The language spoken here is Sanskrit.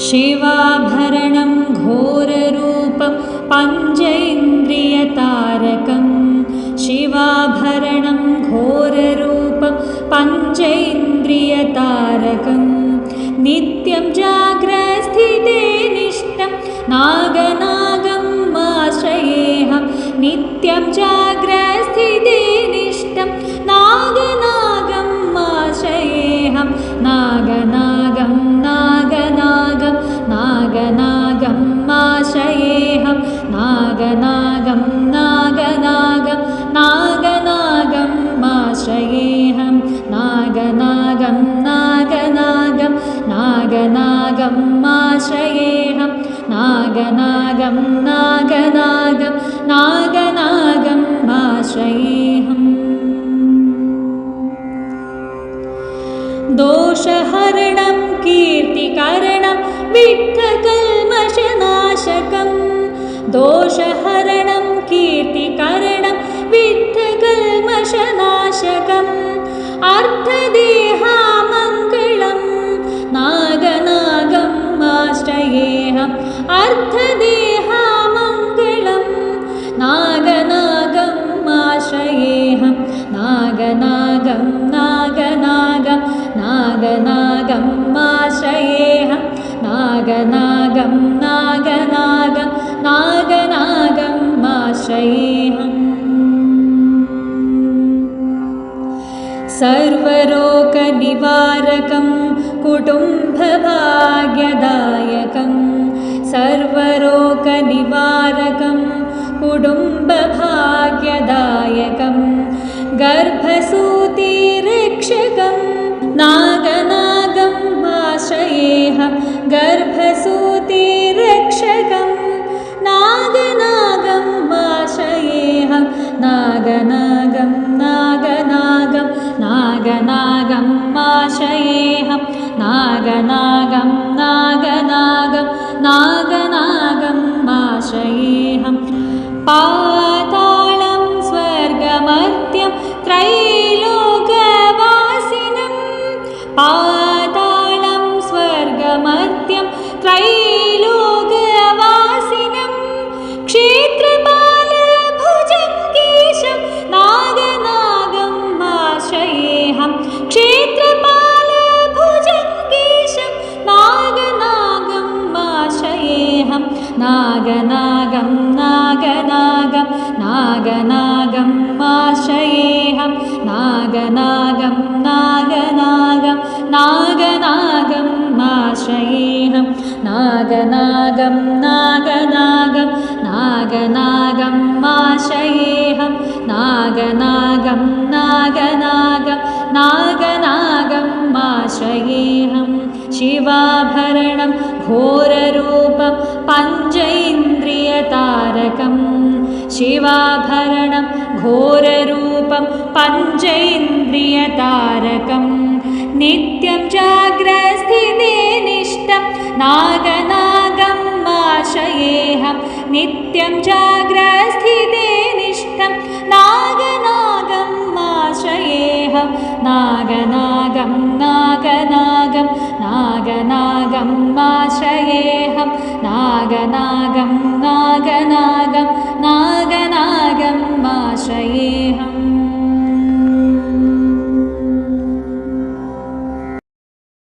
शिवाभरणं घोररूपं पञ्चेन्द्रियतारकं शिवाभरणं घोररूपं पञ्चेन्द्रियतारकं नित्यं जाग्रस्थिते निष्ठं नागनागम् आश्रयेऽहं नित्यं जाग्रस्थिते निष्ठं नागनागम् आश्रयेऽहं नागनागं नागनागं नागनागम् आश्रयेऽहं नागनागं नागनागं नागनागम् आश्रयेऽहं नागनागं नागनागं नागनागम् आश्रयेऽहं नागनागं नागनागं नागनागम् आश्रयेऽहम् दोषहरणं कीर्तिकरणं विट्ठकल्मषनाशकं दोषहरणं कीर्तिकरणं विट्ठकल्मषनाशकम् अर्थदेहामङ्गलं नागनागम् आश्रयेऽहम् अर्थदेहामङ्गलं नागनागम् आश्रयेऽहं नागनागं नागनागं नागनागम् आश्रयेऽहं नागनागं नागनागं नागनागम् आश्रयेऽहम् सर्वरोगनिवारकं कुटुम्बभाग्यदायकं सर्वरोगनिवारकं कुटुम्बभाग्यदायकं गर्भसूतिरक्षकं नागनागम् आश्रयेऽहं गर्भसूतिरक्षकं नागनागम् आश्रयेऽहं नागनागं नागनागं नागनागम् आश्रयेऽहं नागनागं नागनागं नागनागम् आश्रयेऽहं पातालं स्वर्गमर्त्यं त्रैलोक्यवासिनं पातालं स्वर्गमर्त्यं त्रैलोक्यवासिनं क्षेत्रपालभुजङ्गेशं नागनागम् आश्रयेऽहं क्षेत्रपालभुजङ्गेशं नागनागम् आश्रयेऽहं नागनागं नागनागं नागनागम् आश्रयेऽहं नागनागं नागनागं नागनागम् आश्रयेऽहं नागनागं नागनागं नागनागम् आश्रयेऽहं नागनागं नागनागं नागनागम् आश्रयेऽहं शिवाभरणं घोररूपं पञ्चेन्द्रियतारकं शिवाभरणं घोररूपं पञ्चेन्द्रियतारकं नित्यं जाग्रस्थिते निष्ठं नागनागम् आश्रयेऽहं नित्यं जाग्रस्थिते निष्ठं नागनागम् आश्रयेऽहं नागनागं नागनागं नागनागम् आश्रयेऽहं नागनागं नागनागं नागनागम् आश्रयेऽहम्